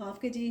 ½ kg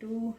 2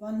1